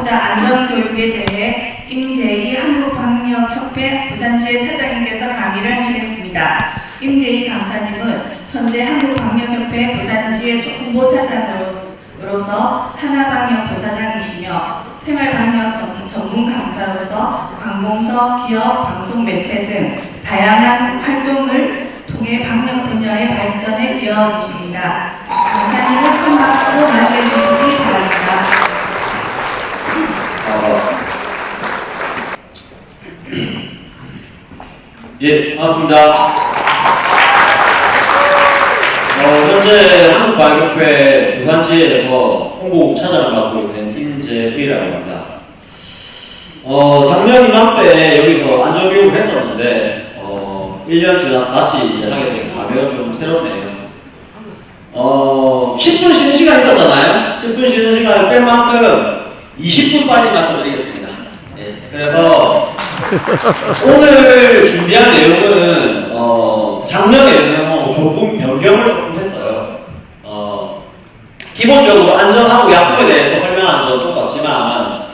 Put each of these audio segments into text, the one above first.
보호자 안전교육에 대해 임재희 한국방역협회 부산지회 차장님께서 강의를 하시겠습니다. 임재희 강사님은 현재 한국방역협회 부산지회 홍보차장으로서 하나방역 부사장이시며 생활방역 전문 강사로서 관공서, 기업, 방송, 매체 등 다양한 활동을 통해 방역 분야의 발전에 기여하십니다. 강사님은 큰 박수로 맞이해 주시기 바랍니다. 예, 반갑습니다. 현재 한국방역협회 부산지회에서 홍보국 차장을 맡고 있는 임재의라고 합니다. 작년 이맘때 여기서 안전교육을 했었는데 1년 지나서 다시 이제 하게 된 감회가 좀 새롭네요. 10분 쉬는 시간 있었잖아요. 10분 쉬는 시간을 뺀 만큼 20분 빨리 맞춰드리겠습니다. 예, 그래서 오늘 준비한 내용은 작년에는 조금 변경을 조금 했어요. 기본적으로 안전하고 약품에 대해서 설명하는 건 똑같지만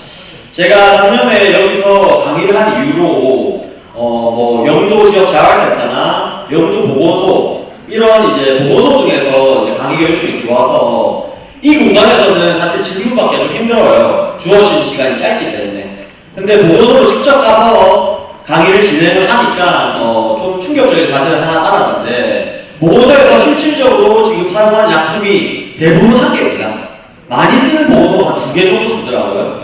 제가 작년에 여기서 강의를 한 이후로 뭐 영도 지역 자활센터나 영도 보건소 이런 이제 보건소 중에서 이제 강의 요청이 들어와서 이 공간에서는 사실 질문받기가 좀 힘들어요. 주어진 시간이 짧기 때문에. 근데 보건소로 직접 가서 강의를 진행을 하니까 좀 충격적인 사실을 하나 알았는데 보건소에서 실질적으로 지금 사용하는 약품이 대부분 한 개입니다. 많이 쓰는 보건소 한 2개 정도 쓰더라고요.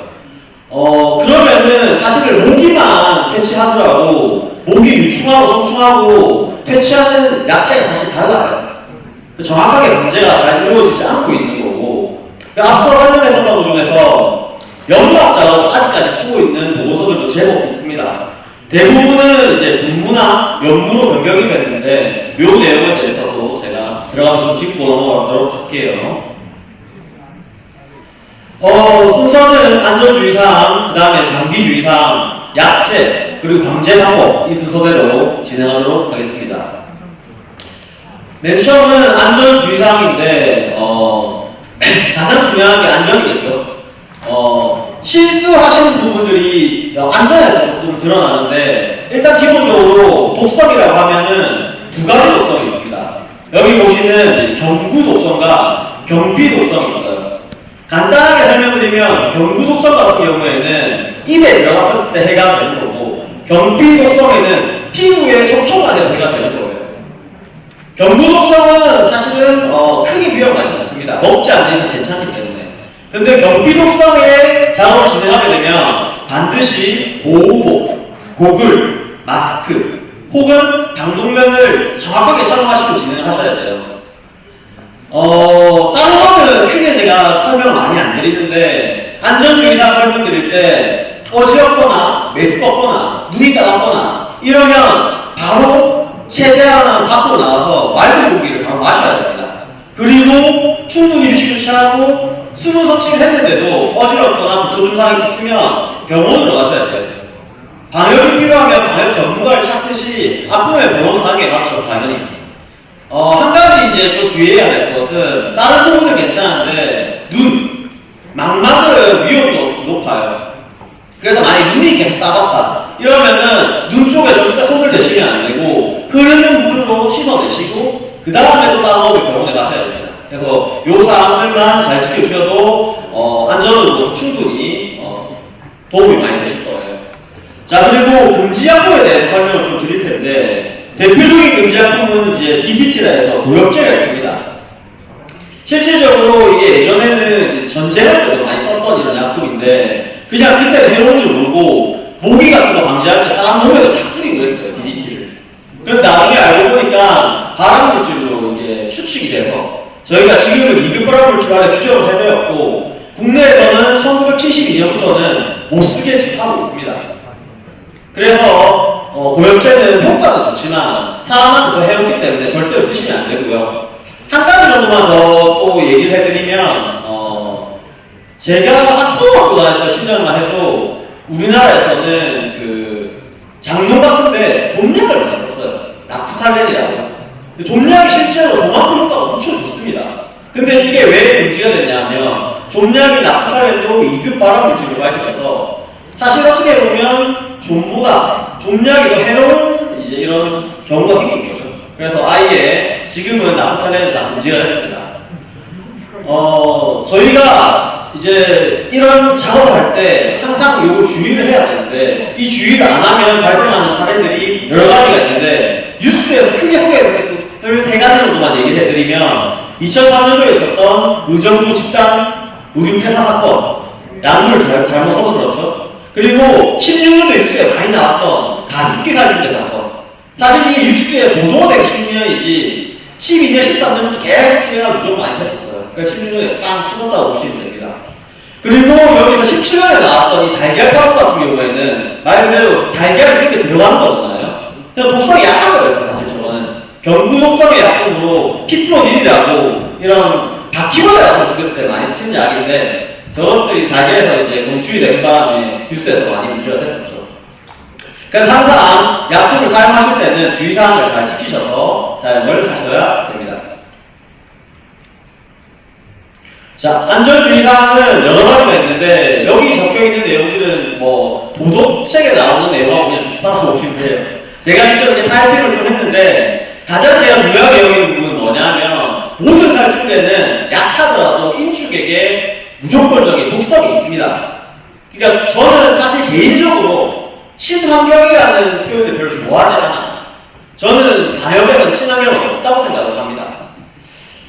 그러면은 사실 모기만 퇴치하더라도 모기 유충하고 성충하고 퇴치하는 약자가 사실 달라요. 정확하게 방제가 잘 이루어지지 않고 있는 거고 앞서 설명했었던 것 중에서 연구학자로 아직까지 쓰고 있는 보건소들도 제법 있습니다. 대부분은 이제 분무나 연무로 변경이 됐는데 이 내용에 대해서도 제가 들어가서 좀 짚고 넘어가도록 할게요. 순서는 안전주의사항, 그 다음에 장기주의사항, 약제, 그리고 방제 방법 이 순서대로 진행하도록 하겠습니다. 맨 처음은 안전주의사항인데 가장 중요한 게 안전이겠죠. 실수하시는 부분들이 안전에서 조금 드러나는데 일단 기본적으로 독성이라고 하면은 2가지 독성이 있습니다. 여기 보시는 경구 독성과 경비 독성이 있어요. 간단하게 설명드리면 경구 독성 같은 경우에는 입에 들어갔을 때 해가 되는 거고 경비 독성에는 피부에 접촉만 해도 해가 되는 거예요. 경구 독성은 사실은 크게 위험하지 않습니다. 먹지 않는 이상 괜찮기 때문에. 근데 경비 독성의 작업을 진행하게 되면 반드시 보호복, 고글, 마스크 혹은 방독면을 정확하게 착용하시고 진행하셔야 돼요. 다른 거는 크게 제가 설명을 많이 안 드리는데 안전주의사항 설명드릴 때 어지럽거나 메스껍거나 눈이 따갑거나 이러면 바로 최대한 밖으로 나와서 맑은 공기를 바로 마셔야 됩니다. 그리고 충분히 휴식을 취하고 수분 섭취를 했는데도 어지럽거나 구토 증상이 있으면 병원으로 가셔야 돼요. 방역이 필요하면 방역 전문가를 찾듯이 아프면 병원 단계에 맞죠, 당연히. 한 가지 이제 좀 주의해야 될 것은 다른 부분은 괜찮은데 눈, 망막의 위험도가 좀 높아요. 그래서 만약에 눈이 계속 따갑다 이러면은 눈 쪽에 절대 손을 대시면 안 되고 흐르는 물로 씻어내시고 그 다음에 또 따가우면 병원에 가셔야 됩니다. 그래서 요 사항들만 잘 지켜주셔도 안전으로도 충분히 도움이 많이 되실 거예요. 자, 그리고 금지약품에 대해 설명을 좀 드릴 텐데 대표적인 금지약품은 이제 DDT라 해서 고엽제가 있습니다. 실질적으로 이게 예전에는 이제 전쟁할 때도 많이 썼던 이런 약품인데 그냥 그때는 해로운 줄 모르고 모기 같은 거 방지할 때 사람 몸에도 다 뿌리고 그랬어요, DDT를. 그런데 나중에 알고 보니까 발암물질로 이게 추측이 돼서 저희가 지금은 2급 발암물질 안에 규정을 해드렸고 국내에서는 1972년부터는 못쓰게 지금 하고 있습니다. 그래서 고엽제는 효과는 좋지만 사람한테 더 해롭기 때문에 절대로 쓰시면 안 되고요. 한 가지 정도만 더 또 얘기를 해드리면 제가 한 초등학교 다닐 때 시절만 해도 우리나라에서는 그 장롱 같은데 좀약을 많이 썼어요. 나프탈렌이라고. 좀약이 실제로 종합 효과가 엄청 좋습니다. 근데 이게 왜 금지가 됐냐면 좀약이 나프탈렌도 2급 발암물질로 밝혀져서 사실 어떻게 보면 좀약이 더 해로운 이제 이런 경우가 생긴 거죠. 그래서 아예 지금은 나프탈렌은 다 금지가 됐습니다. 저희가 이제 이런 작업을 할 때 항상 요거 주의를 해야 되는데 이 주의를 안 하면 발생하는 사례들이 여러 가지가 있는데 뉴스에서 크게 소개된 것들 3가지 정도만 얘기를 해드리면 2003년도에 있었던 의정부 집단 의류 폐사 사건, 약물을 잘못 써서 그렇죠. 그리고 16년도 뉴스에 많이 나왔던 가습기 살균제 사건. 사실 이 뉴스에 보도가 되기 10년이지 12년, 13년부터 계속 피해가 무조건 많이 됐었어요. 그래서 16년에 빵 터졌다고 보시면 됩니다. 그리고 여기서 17년에 나왔던 이 달걀 가루 같은 경우에는 말 그대로 달걀을 이렇게 들어가는 거잖아요. 그냥 독성이 약한 거였어요, 사실 저거는. 경구 독성의 약품으로 피프로닐이라고 이런 바퀴벌레 같은 거 죽였을 때 많이 쓰는 약인데 저것들이 달걀에서 이제 검출이 된 바람에 뉴스에서 많이 문제가 됐었죠. 그래서 항상 약품을 사용하실 때는 주의사항을 잘 지키셔서 사용을 하셔야 됩니다. 자, 안전주의사항은 여러 가지가 있는데 여기 적혀있는 내용들은 뭐 도덕책에 나오는 내용하고 그냥 비슷하다고 보시면 돼요. 제가 직접 이렇게 타이핑을 좀 했는데 가장 제가 중요하게 여기는 부분은 뭐냐면 모든 살충제는 약하더라도 인축에게 무조건적인 독성이 있습니다. 그러니까 저는 사실 개인적으로 친환경이라는 표현을 별로 좋아하지 않아요. 저는 방역에서는 친환경은 없다고 생각을 합니다.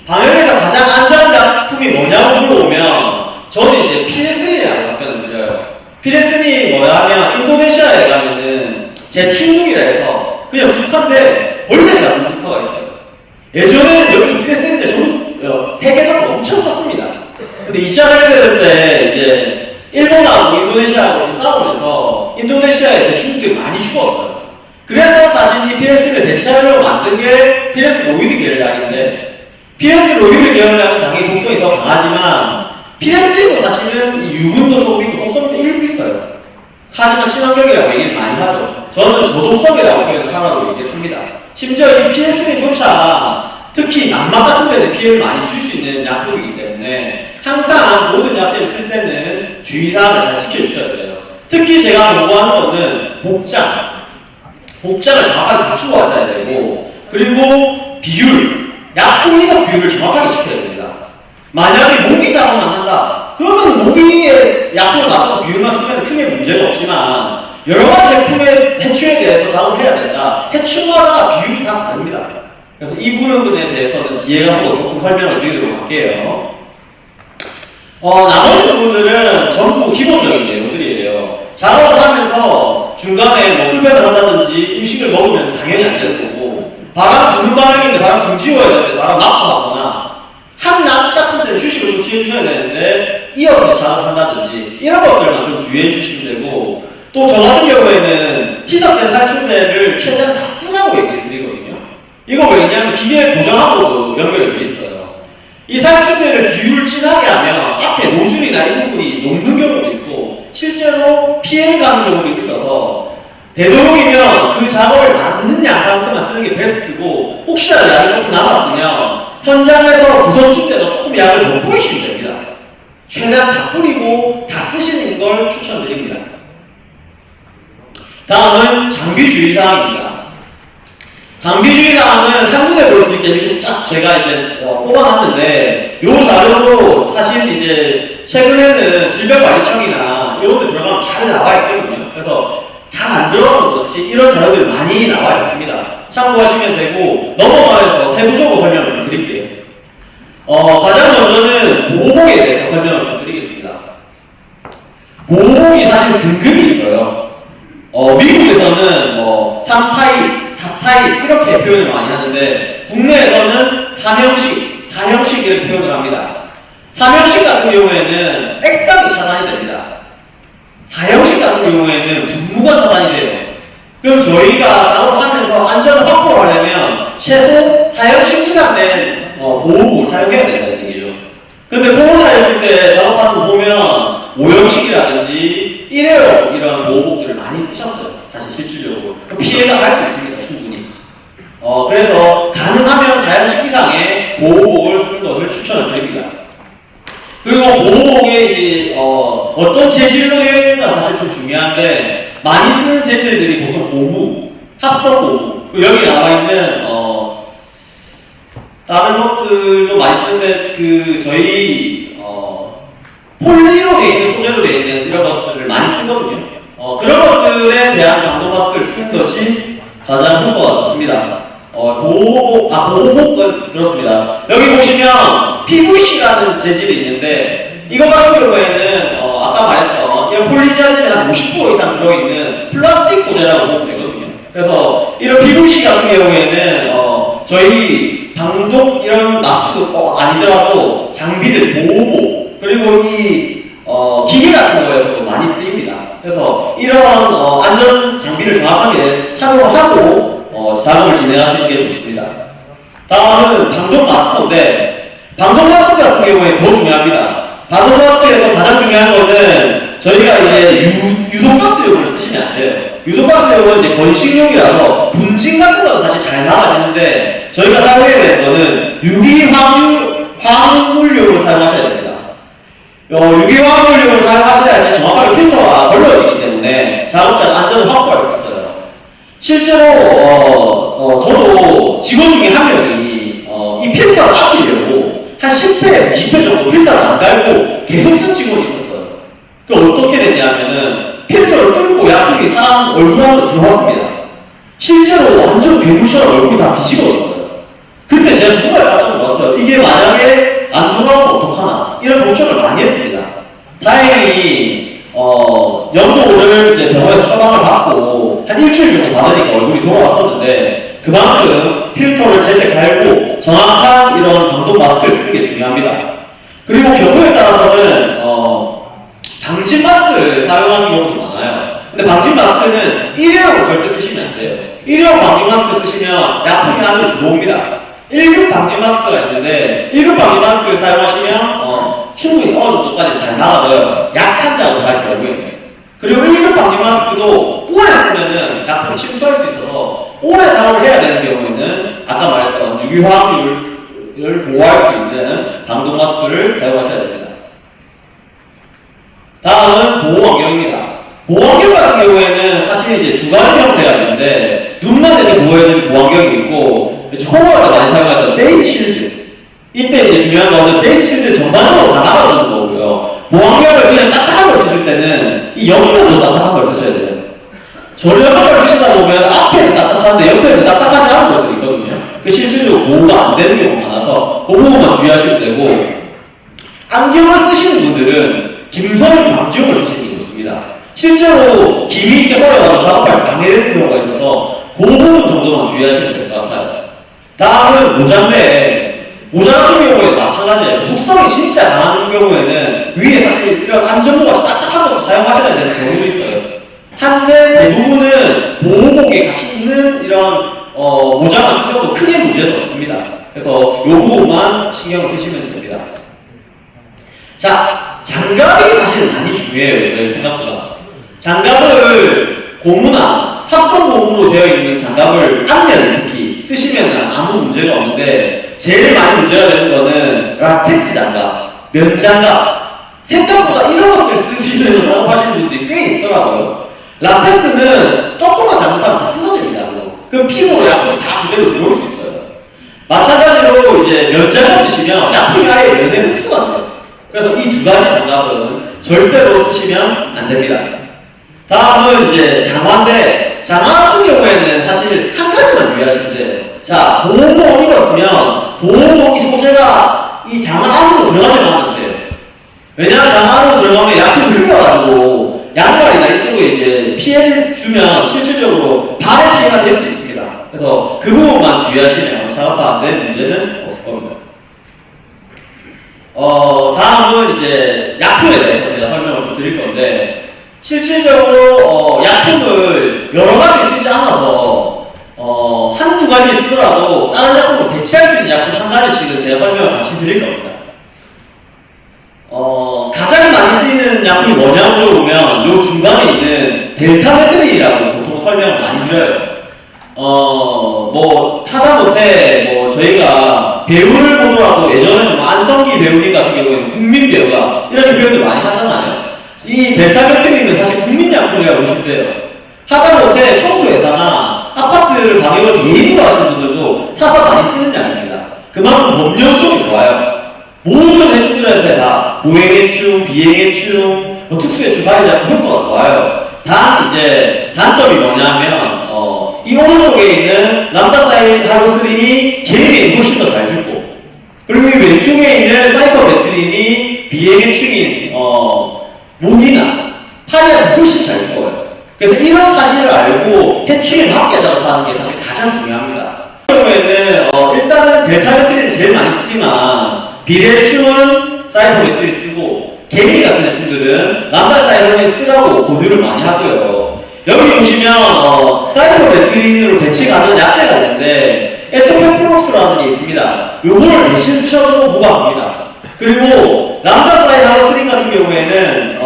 방역에서 가장 안전한 작품이 뭐냐고 물어보면 저는 이제 피레스린이라고 답변을 드려요. 피레스린이 뭐야 하면 인도네시아에 가면은 제충국이라 해서 그냥 국화인데 벌레 잡은 국화가 있어요. 예전에는 여기서 피레스린인데 저는 세계적으로 엄청 썼습니다. 근데 2차 세계대전 때 이제 일본하고 인도네시아하고 싸우면서 인도네시아의 제충국들이 많이 죽었어요. 그래서 사실 이 피레스린을 대체하려고 만든 게 피레스 로이드 계열약인데 피레스 로이드 계열약은 당연히 독성이 더 강하지만 피레스린도 사실은 유분도 조금 있고 독성도 일부 있어요. 하지만 친환경이라고 얘기를 많이 하죠. 저는 저독성이라고 표현을 하라고 얘기를 합니다. 심지어 이 피레스린조차 특히 난막 같은 데는 피해를 많이 줄 수 있는 약품이기 때문에 항상 모든 약제를 쓸 때는 주의사항을 잘 지켜주셔야 돼요. 특히 제가 공부하는 거는 복장을 정확하게 갖추고 하셔야 되고 그리고 비율 약품이석 비율을 정확하게 지켜야 됩니다. 만약에 모기 작업만 한다. 그러면 모기의 약품을 맞춰서 비율만 쓰면 크게 문제가 없지만 여러 가지 제품의 해충에 대해서 작업해야 된다. 해충마다 비율이 다 다릅니다. 그래서 이 부분에 대해서는 뒤에 가서 조금 설명을 드리도록 할게요. 나머지 부분들은 전부 기본적인 내용들이에요. 작업을 하면서 중간에 뭐 흡연을 한다든지 음식을 먹으면 당연히 안 되는 거고 바람 부는 반응인데 바람 등 지워야 되는데 바람 막고 하거나 한낮 같은 데는 휴식을 좀 취해주셔야 되는데 이어서 작업한다든지 이런 것들만 좀 주의해 주시면 되고 또 저 같은 경우에는 희석된 살충제를 최대한 다 쓰라고 얘기를 드리거든요. 이거 왜냐면 기계에 고정하고도 연결이 돼 있어요. 이 살충제를 비율을 진하게 하면 앞에 노즐이나 이 부분이 녹는 경우도 있고 실제로 피해를 가는 경우도 있어서 되도록이면 그 작업을 맞는 양만큼만 쓰는 게 베스트고 혹시라도 약이 조금 남았으면 현장에서 구성줄 때도 조금 약을 더 뿌리시면 됩니다. 최대한 다 뿌리고 다 쓰시는 걸 추천드립니다. 다음은 장비 주의사항입니다. 장비 주의사항은 한눈에 볼 수 있게 이렇게 쫙 제가 이제 뽑아놨는데 이 자료로 사실 이제 최근에는 질병관리청이나 이런 데 들어가면 잘 나와 있거든요. 그래서 잘 안 들어가서 그렇지 이런 자료들이 많이 나와 있습니다. 참고하시면 되고 넘어가면서 세부적으로 설명을 좀 드릴게요. 가장 먼저는 보호복에 대해서 설명을 좀 드리겠습니다. 보호복이 사실 등급이 있어요. 미국에서는 뭐 3타입, 4타입 이렇게 표현을 많이 하는데 국내에서는 3형식, 4형식 이렇게 표현을 합니다. 3형식 같은 경우에는 액상이 차단이 됩니다. 4형식 같은 경우에는 분무가 차단이 돼요. 그럼 저희가 작업하면서 안전을 확보하려면 최소 4형식 이상 된 보호복을 사용해야 된다는 얘기죠. 근데 코로나19 때 작업하는 거 보면 5형식이라든지 일회용 이런 보호복들을 많이 쓰셨어요. 사실 실질적으로 피해가 갈 수 있습니다. 충분히. 그래서 가능하면 4형식 이상의 보호복을 쓰는 것을 추천을 드립니다. 그리고 보호복에 이제 어떤 재질로 되어 있는가 사실 좀 중요한데 많이 쓰는 재질들이 보통 고무, 합성 고무. 그리고 여기 나와 있는 다른 것들도 많이 쓰는데 그 저희 폴리로 되어 있는 소재로 되어 있는 이런 것들을 많이 쓰거든요. 그런 것들에 대한 방독 마스크를 쓰는 것이 가장 효과가 좋습니다. 보호복은 그렇습니다. 여기 보시면 PVC라는 재질이 있는데 이거 같은 경우에는 아까 말했던 이런 폴리 재질이 한 50% 이상 들어있는 플라스틱 소재라고 보면 되거든요. 그래서 이런 PVC 같은 경우에는 저희 방독 이런 마스크 꼭 아니더라도 장비들 보호복 그리고 이 기계 같은 거에서도 많이 쓰입니다. 그래서 이런 안전 장비를 정확하게 착용하고 작업을 진행하시는 게 좋습니다. 다음은 방독 마스크인데 방독 마스크 같은 경우에 더 중요합니다. 방독 마스크에서 가장 중요한 거는 저희가 이제 유독가스용을 쓰시면 안 돼요. 유독가스용은 이제 건식용이라서 분진 같은 건 사실 잘 나가지는데 저희가 사용해야 되는 거는 유기화합물용을 사용하셔야 됩니다. 유기화합물용을 사용하셔야지 정확하게 필터가 걸러지기 때문에 작업자 안전을 확보할 수 있어요. 실제로 저도 직원 중에 한 명이 이 필터를 아끼려고 한 10회에서 20회 정도 필터를 안 갈고 계속 쓴 직원이 있었어요. 그 어떻게 됐냐면은 필터를 뚫고 약품이 사람 얼굴 안으로 들어왔습니다. 실제로 완전 괴물처럼 얼굴이 다 뒤집어졌어요. 그때 제가 정말 깜짝 놀랐어요. 이게 만약에 안 돌아오면 어떡하나 이런 걱정을 많이 했습니다. 다행히 연도를 이제 병원에서 처방을 받고 한 일주일 정도 받으니까 얼굴이 돌아왔었는데 그만큼 필터를 제때 갈고 정확한 이런 방독 마스크를 쓰는 게 중요합니다. 그리고 경우에 따라서는 방진 마스크를 사용하는 경우도 많아요. 근데 방진 마스크는 일회용으로 절대 쓰시면 안 돼요. 일회용 방진 마스크 쓰시면 약품이 안으로 들어옵니다. 1급 방진 마스크가 있는데 1급 방진 마스크를 사용하시면 충분히 어느 정도까지 잘 나가고요. 약한 자국을 할 경우에는. 그리고 1급 방진 마스크도 오래 쓰면은 약품이 침투할 수 있어서 오래 작업을 해야 되는 경우에는 아까 말했던 유기화합물을 보호할 수 있는 방독 마스크를 사용하셔야 됩니다. 다음은 보호환경입니다. 보호환경 같은 경우에는 사실 이제 두 가지 형태가 있는데 눈만 이렇게 보호해주는 보호환경이 있고 코로나가 많이 사용했던 페이스 실드. 이때 이제 중요한 거는 페이스 실드 전반적으로 다 나가주는 거고요. 보호환경을 그냥 딱딱한 걸 쓰실 때는 이 옆면도 딱딱한 걸 쓰셔야 돼요. 저렴한 걸 쓰시다 보면 앞에는 딱딱한데 옆에는 딱딱하지 않은 것들이 있거든요. 그 실질적으로 보호가 안 되는 경우가 많아서 그 부분만 주의하시면 되고 안경을 쓰시는 분들은 김선인 방지용을 쓰시는 게 좋습니다. 실제로 김이 있게 서려가지고 작업할 때 방해되는 경우가 있어서 그 부분 정도만 주의하시면 될 것 같아요. 다음은 모자인데 모자 같은 경우에는 마찬가지예요. 독성이 진짜 강한 경우에는 위에 사실 이런 안전모같이 딱딱한 것도 사용하셔야 되는 경우도 있어요. 한데 대부분은 보호복에 같이 있는 이런 모자만 쓰셔도 크게 문제는 없습니다. 그래서 이 부분만 신경 쓰시면 됩니다. 자, 장갑이 사실 많이 중요해요. 저희 생각보다. 장갑을 고무나 합성 고무로 되어 있는 장갑을 앞면 특히 쓰시면 아무 문제가 없는데 제일 많이 문제가 되는 거는 라텍스 장갑, 면 장갑. 생각보다 이런 것들 쓰시면서 작업하시는 분들이 꽤 있더라고요. 라텍스는 조금만 잘못하면 다 뜯어집니다. 그럼 피부로 약품이 다 그대로 들어올 수 있어요. 마찬가지로 이제 면 장갑 쓰시면 약품이 아예 면에 흡수가 돼요. 그래서 이 두 가지 장갑은 절대로 쓰시면 안 됩니다. 다음은 이제 장화인데 장화 같은 경우에는 사실 한 가지만 주의하시면 돼요. 자, 보호복 입었으면 보호복 이 소재가 이 장화 안으로 들어가지 않으면 돼요. 왜냐하면 장화 안으로 들어가면 약품이 흘려가지고 양발이나 이쪽에 이제 피해를 주면 실질적으로 발에 피해가 될 수 있습니다. 그래서 그 부분만 주의하시면 작업하는데 문제는 없을 겁니다. 다음은 이제 약품에 대해서 제가 설명을 좀 드릴 건데 실질적으로 약품을 여러 가지 쓰지 않아서 한두 가지 쓰더라도 다른 약품을 대체할 수 있는 약품 한 가지씩은 제가 설명을 같이 드릴 겁니다. 가장 많이 쓰이는 약품이 뭐냐고 물어보면 요 중간에 있는 델타메트린이라고 보통 설명을 많이 드려요. 뭐 하다못해 뭐 저희가 배우를 보더라도 예전에는 뭐 안성기 배우님 같은 경우에는 국민 배우가 이렇게 표현을 많이 하잖아요. 이 델타 배터리는 사실 국민약품이라고 보시면 돼요. 하다못해 청소회사나 아파트 방역을 개인으로 하시는 분들도 사서 많이 쓰는 약입니다. 그만큼 범용성이 좋아요. 모든 해충들한테 다 보행해충, 비행해충, 뭐 특수해충 가리지 않고 효과가 좋아요. 단 이제 단점이 뭐냐면 이 오른쪽에 있는 람다사이하로스린이 개인이 훨씬 더 잘 죽고, 그리고 이 왼쪽에 있는 사이퍼베트린이 비행해충인 목이나 파리한테 훨씬 잘 죽어요. 그래서 이런 사실을 알고 해충에 맞게 작업하는 게 사실 가장 중요합니다. 이 경우에는 일단은 델타 배터리는 제일 많이 쓰지만 비례충은 사이버 배터리 쓰고 개미 같은 해충들은 람다 사이버를 쓰라고 권유를 많이 하고요. 여기 보시면 사이버 배터리로 대체가는 약제가 있는데 에토페프록스라는 게 있습니다. 요거를 대신 쓰셔도 무방합니다. 그리고 람다 사이버스린 같은 경우에는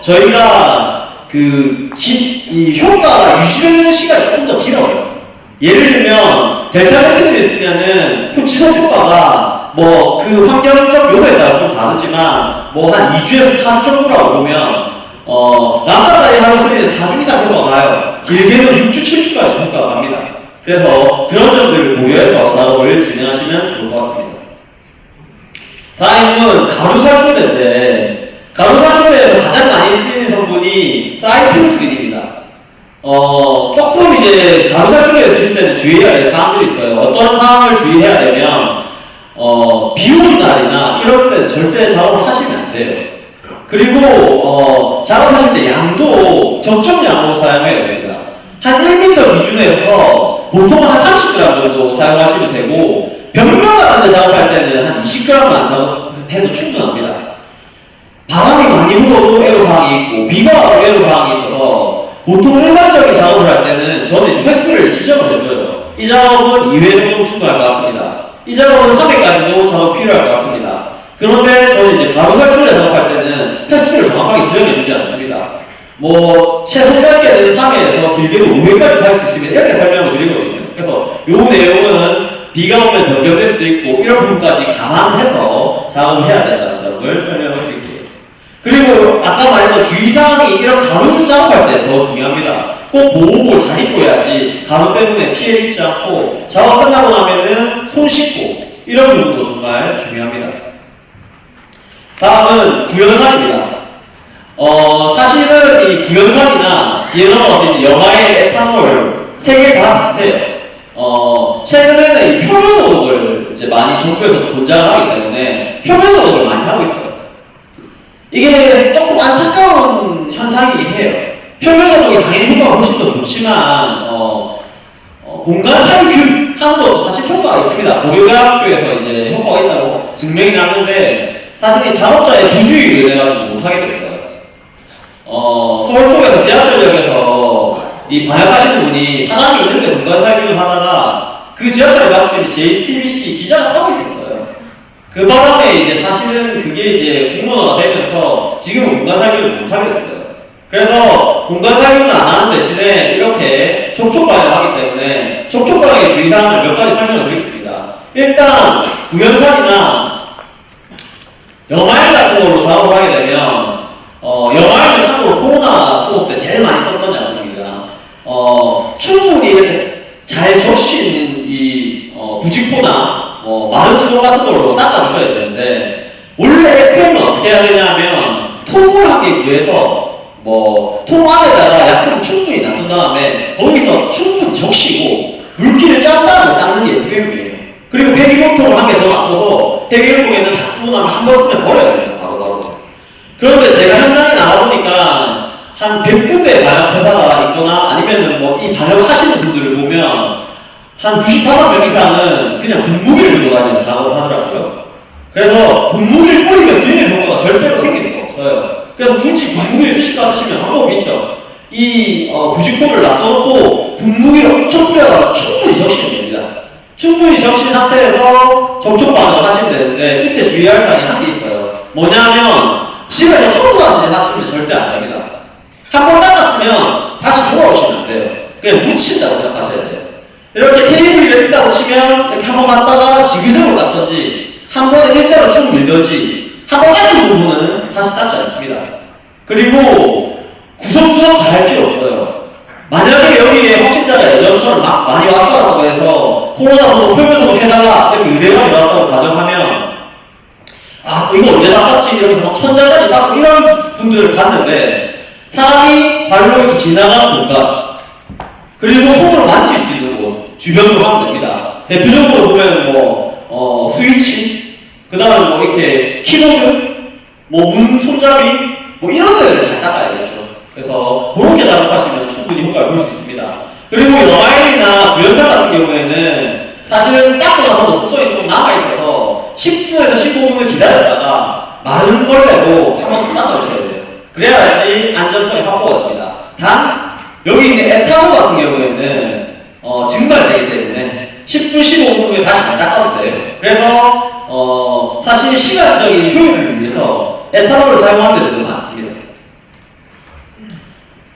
저희가 이 효과가 유지되는 시간이 조금 더 길어요. 예를 들면 델타 배터리를 쓰면은 지속 효과가 뭐 그 환경적 요소에 따라 좀 다르지만 뭐 한 2주에서 4주 정도라고 보면 람다 사이하로스린은 4주 이상 효과가 가요. 길게는 6주, 7주까지 효과가 갑니다. 그래서 그런 점들을 고려해서 작업을 진행하시면 좋을 것 같습니다. 다음은 가루살충제인데, 가루살충제에서 가장 많이 쓰이는 성분이 사이클로트린입니다. 조금 이제 가루살충제 쓰실 때는 주의해야 할 사항들이 있어요. 어떤 사항을 주의해야 되면 비 오는 날이나 이럴 때 절대 작업을 하시면 안 돼요. 그리고 작업하실 때 양도 적정량으로 사용해야 됩니다. 한 1m 기준에서 보통 한 30g 정도 사용하시면 되고, 벽면 같은 데 작업할 때는 한 20g만 작업해도 충분합니다. 바람이 많이 불어도 애로사항이 있고 비가 와도 애로사항이 있어서 보통 일반적인 작업을 할 때는 저는 횟수를 지정을 해줘요. 이 작업은 2회 정도 충분할 것 같습니다. 이 작업은 3회까지도 작업 필요할 것 같습니다. 그런데 저는 이제 가루살충제 작업할 때는 횟수를 정확하게 지정해주지 않습니다. 뭐 최소 짧게는 3회에서 길게는 5회까지 갈 수 있으면 이렇게 설명을 드리거든요. 그래서 이 내용은 비가 오면 변경될 수도 있고 이런 부분까지 감안해서 작업을 해야 된다는 점을 설명을 드릴게요. 그리고 아까 말했던 주의사항이 이런 가루 작업할 때 더 중요합니다. 꼭 보호복을 잘 입고 해야지 가루 때문에 피해를 입지 않고 작업 끝나고 나면은 손 씻고 이런 부분도 정말 중요합니다. 다음은 구연산입니다. 사실은 이 구연산이나 뒤에 넘어갔을 때 염화의 에탄올 세 개 다 비슷해요. 최근에는 이 표면소독을 이제 많이 정부에서도 권장을 하기 때문에 표면소독을 많이 하고 있어요. 이게 조금 안타까운 현상이긴 해요. 표면소독이 당연히 효과가 훨씬 더 좋지만 공간 살균 하는 것도 사실 효과가 있습니다. 고려대학교에서 이제 효과가 있다고 증명이 났는데 사실 이 작업자의 부주의로 인해가지고 못하게 됐어요. 서울 쪽에서 지하철역에서 이 방역하시는 분이 사람이 있는데 공간 살균을 하다가 그 지하철에 마침 JTBC 기자가 타고 있었어요. 그 바람에 이제 사실은 그게 이제 공론화가 되면서 지금은 공간 살균을 못하게 됐어요. 그래서 공간 살균을 안 하는 대신에 이렇게 접촉방역을 하기 때문에 접촉방역의 주의사항을 몇 가지 설명을 드리겠습니다. 일단 구연산이나 염화열 같은 걸로 작업을 하게 되면 염화열은 참고로 코로나 소독 때 제일 많이 썼던 약물입니다. 충분히 이렇게 잘 적신 이 부직포나 마른 수도 같은 걸로 닦아주셔야 되는데, 원래 FM은 어떻게 해야 되냐면 통을 하기 위해서 통 안에다가 약품을 충분히 놔둔 다음에 거기서 충분히 적시고 물기를 짠 다음에 닦는 게 FM이에요. 그리고 폐기물통을 한 개 더 놔둬서 폐기물통에는 다 쓰고 나면 한 번 쓰면 버려야 됩니다. 바로바로. 그런데 제가 현장에 나가보니까 한 100군데 방역 회사가 있거나 아니면은 이 방역 하시는 분들을 보면 한 95명 이상은 그냥 분무기를 들고 다니면서 작업을 하더라고요. 그래서 분무기를 뿌리면 드리는 효과가 절대로 생길 수가 없어요. 그래서 굳이 분무기를 쓰실까 하시면 방법이 있죠. 이 부직포를 놔둬놓고 분무기를 엄청 뿌려서 충분히 적시면 됩니다. 충분히 적신 상태에서 접촉 방역을 하시면 되는데, 이때 주의할 사항이 한 개 있어요. 뭐냐면 집에서 청소하실 때 닦으면 절대 안 됩니다. 한 번 닦았으면 다시 돌아오시면 안 돼요. 그냥 묻힌다고 생각하셔야 돼요. 이렇게 테이블 위를 일단 일자로 치면 이렇게 한번 갔다가 지그재그로 갔던지 한 번에 일자로 쭉 밀던지 한 번 닦은 부분은 다시 닦지 않습니다. 그리고 구석구석 다 할 필요 없어요. 만약에 여기에 확진자가 예전처럼 막 많이 왔다고 해서 코로나 표면소독 해달라 이렇게 의뢰가 들어왔다고 가정하면 아 이거 언제 닦았지 이러면서 막 천장까지 닦고 이런 분들을 봤는데 사람이 발로 이렇게 지나가는 공간 그리고 손으로 만질 수 있는 곳 주변으로 하면 됩니다. 대표적으로 보면 뭐 스위치 그 다음에 뭐 이렇게 키보드 뭐 문 손잡이 뭐 이런 데를 잘 닦아야겠죠. 그래서 그렇게 작업하시면 충분히 효과를 볼 수 있습니다. 그리고 여과일이나 구연산 같은 경우에는 사실은 닦고 나서도 속성이 조금 남아있어서 10분에서 15분을 기다렸다가 마른 걸레로 한 번 더 닦아주셔야 돼요. 그래야지 안전성이 확보가 됩니다. 단 여기 있는 에탄올 같은 경우에는 증발되기 때문에 10분, 15분 후에 다시 안 닦아도 돼요. 그래서 사실 시간적인 효율을 위해서 에탄올을 사용하는 데도 많습니다.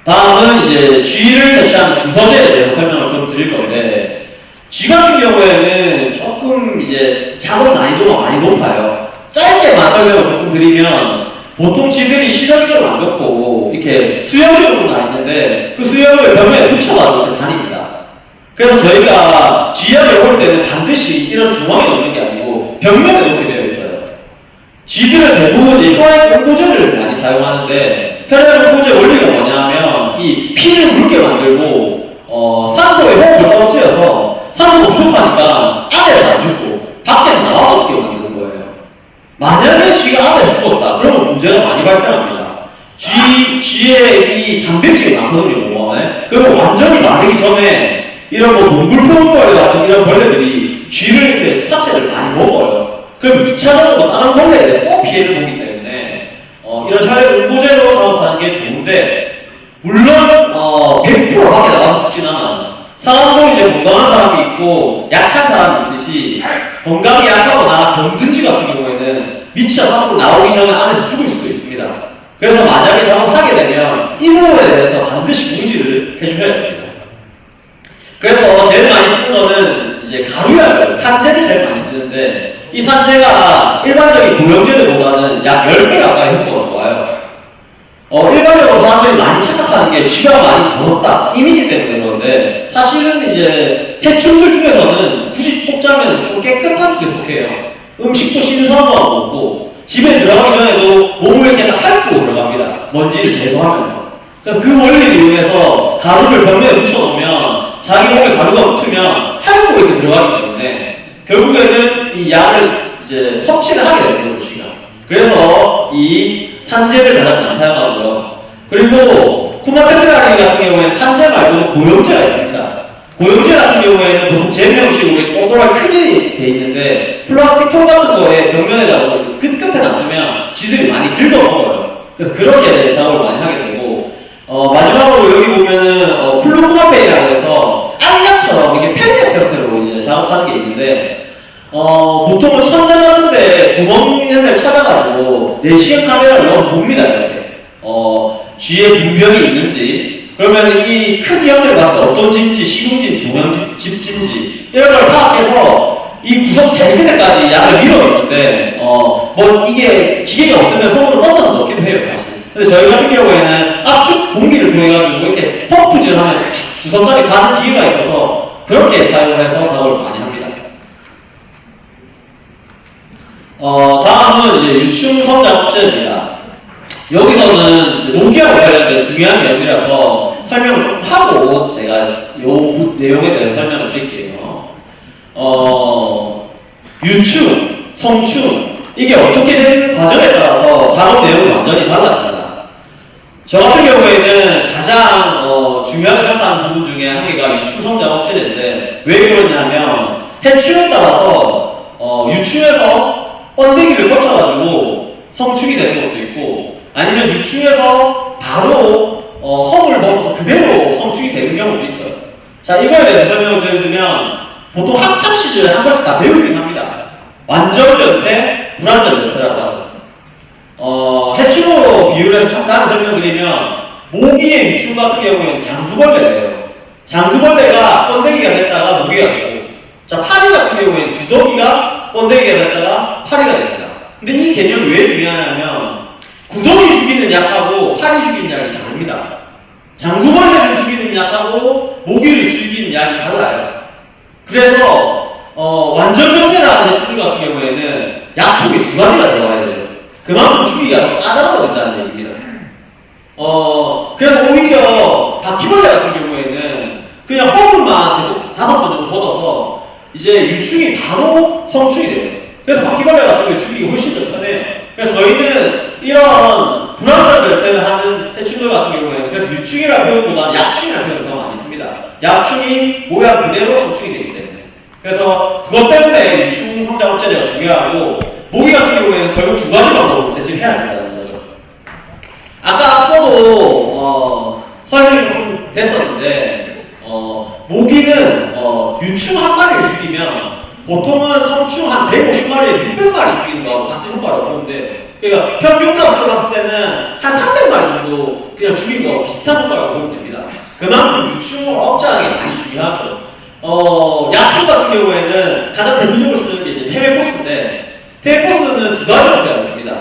다음은 이제 G를 대체하는 주서제에 대해서 설명을 좀 드릴 건데 G 같은 경우에는 조금 이제 작업 난이도가 많이 높아요. 짧게만 설명을 조금 드리면 보통 G들이 시력이 좀 안 좋고 이렇게 수염이 조금 나 있는데 그 수염을 벽면에 붙여가지고 이렇게 다닙니다. 그래서 저희가 G약을 볼 때는 반드시 이런 중앙에 놓는 게 아니고 벽면에 놓게 되어 있어요. G들은 대부분 이제 혈액 응고제를 많이 사용하는데 혈액 응고제 원리가 뭐냐면 이 피를 묽게 만들고 산소의 호흡을 떨어뜨려서 산소가 부족하니까 안에서 안 죽고 밖에서 나와서 죽게 만드는 거예요. 만약에 G가 안에서 죽었다 그러면 문제가 많이 발생합니다. G의 이 단백질이 많거든요, 몸안에. 그러면 완전히 마르기 전에 이런 뭐 동굴표범벌레 같은 이런 벌레들이 G를 이렇게 사체를 많이 먹어요. 그럼 2차적으로 다른 벌레에 대해서 꼭 피해를 보기 때문에 이런 혈액 응고제로 작업하는 게 좋은데 물론 100% 밖에 나가서 죽진 않아요. 사람도 이제 건강한 사람이 있고 약한 사람이 있듯이 건강이 약하거나 병든지 같은 경우에는 미쳐 밖으로 나오기 전에 안에서 죽을 수도 있습니다. 그래서 만약에 작업하게 되면 이 부분에 대해서 반드시 공지를 해주셔야 됩니다. 그래서 제일 많이 쓰는 거는 이제 가루약을, 산재를 제일 많이 쓰는데 이 산재가 일반적인 고형제들보다는 약 10배 가까이 효과가 좋아요. 일반적으로 사람들이 많이 착각하는 게 쥐가 많이 더럽다 이미지 때문에 그런데 사실은 이제 해충들 중에서는 굳이 뽑자면 좀 깨끗한 쪽에 속해요. 음식도 신선하고 먹고 집에 들어가기 전에도 몸을 이렇게 핥고 들어갑니다. 먼지를 제거하면서. 그래서 그 원리를 이용해서 가루를 벽면에 붙여놓으면 자기 몸에 가루가 붙으면 핥고 이렇게 들어가기 때문에 결국에는 이 약을 이제 섭취를 하게 되는 거죠, 쥐가. 그래서 이 산재를 가장 많이 사용하고요. 그리고 쿠마테트라리 같은 경우에는 산재 말고도 고형제가 있습니다. 고형제 같은 경우에는 보통 제형식으로 동그랗게 크게 돼 있는데 플라스틱 통 같은 거에 벽면에다가 끝끝에 놔두면 쥐들이 많이 긁어먹어요. 그래서 그렇게 작업을 많이 하게 되고 마지막으로 여기 보면은 플루코마페이라고 해서 알약처럼 이게 펠렛 형태로 이제 작업하는 게 있는데 보통은 천장 같은데 구멍 있는 데를 찾아가지고 내시경 카메라를 넣어서 봅니다. 이렇게 쥐의 분변이 있는지 그러면 이 크기 형태를 봤을 때 어떤 집인지 시궁지인지 동양집인지 이런 걸 파악해서 이 구석 제일 끝에까지 약을 밀어넣는데 뭐 이게 기계가 없으면 손으로 던져서 넣기도 해요 사실. 근데 저희 같은 경우에는 압축 공기를 통해가지고 이렇게 펌프질하면 구석까지 가는 기계가 있어서 그렇게 사용을 해서 작업을 많이 합니다. 다음은 이제 유충 성장업체입니다. 여기서는 이제 농기하고 관련된 중요한 내용이라서 설명을 조금 하고 제가 요 내용에 대해서 설명을 드릴게요. 유충, 성충 이게 어떻게 되는 과정에 따라서 작업 내용이 완전히 달라집니다. 저 같은 경우에는 가장 중요하게 생각하는 부분 중에 한 개가 유충 성장업체인데 왜 그러냐면 해충에 따라서 유충에서 번데기를 거쳐가지고 성충이 되는 것도 있고 아니면 유충에서 바로 험을 벗어서 그대로 성충이 되는 경우도 있어요. 자, 이거에 대해서 설명을 드리면 보통 학창 시절에 한 번씩 다 배우긴 합니다. 완전 변태, 불완전 변태라고 하죠. 해충으로 비유를 해서 간단히 설명드리면 모기의 유충 같은 경우에는 장구벌레예요. 장구벌레가 번데기가 됐다가 모기가 되고 자, 파리 같은 경우에는 구더기가 번데기가 됐다가 파리가 됩니다. 근데 이 개념이 왜 중요하냐면 구더기 죽이는 약하고 파리 죽이는 약이 다릅니다. 장구벌레를 죽이는 약하고 모기를 죽이는 약이 달라요. 그래서 완전 병제라는 해충들 같은 경우에는 약품이 두 가지가 들어가야 되죠. 그만큼 죽이기가 더 까다로워진다는 얘기입니다. 그래서 오히려 바퀴벌레 같은 경우에는 그냥 호흡만 계속 5번 정도 뻗어서 이제 유충이 바로 성충이 돼요. 그래서 바퀴벌레 같은 경우에 죽이기 훨씬 더 편해요. 그래서 저희는 이런 불안전 결대를 하는 해충들 같은 경우에는 그래서 유충이라는 표현보다는 약충이라는 표현을 더 많이 씁니다. 약충이 모양 그대로 성충이 되기 때문에. 그래서 그것 때문에 유충 성장 억제제가 중요하고 모기 같은 경우에는 결국 두 가지 방법으로 대처해야 된다는 거죠. 아까 앞서도 설명이 좀 됐었는데 모기는 유충 한 마리를 죽이면 보통은 성충 한 150마리에서 600마리 죽이는 거하고 같은 효과를 보는데 그러니까 평균값으로 봤을 때는 한 300마리 정도 그냥 죽인 거하고 비슷한 효과를 보면 됩니다. 그만큼 유충을 억제하는 게 많이 중요하죠. 약품 같은 경우에는 가장 대표적으로 쓰는 게 이제 테메포스인데 테메포스는 두 가지로 되어 있습니다.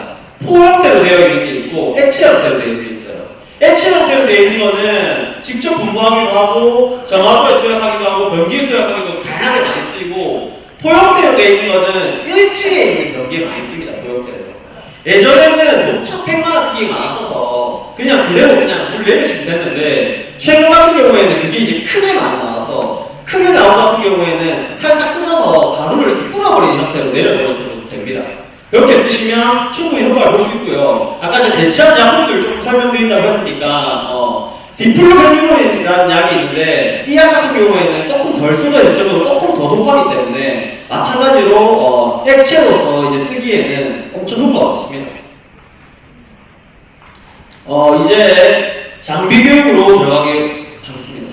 포 형태로 되어 있는 게 있고 액체 형태로 되어 있는 게 있어요. 액체 형태로 되어 있는 거는 직접 분무하기도 하고 정화도에 투약하기도 하고 변기에 투약하기도 다양하게 많이 쓰이고 포 형태로 되어 있는 거는 일치에 있는 변기에 많이 씁니다. 포 형태로. 예전에는 녹차팩만한 크기가 많았어서 그냥 그대로 그냥 물 내리시면 됐는데 최근 같은 경우에는 그게 이제 크게 많이 나와서 크게 나온 것 같은 경우에는 살짝 뜯어서 가루를 이렇게 뿌려버리는 형태로 내려버리셔도 됩니다. 그렇게 쓰시면 충분히 효과를 볼 수 있고요. 아까 제가 대체하는 약품들을 조금 설명드린다고 했으니까 디플로펜주론이라는 약이 있는데 이 약 같은 경우에는 조금 덜 쏟아질 정도로 조금 더 독하기 때문에 마찬가지로 액체로서 이제 쓰기에는 엄청 효과가 좋습니다. 이제 장비 교육으로 들어가게 하겠습니다.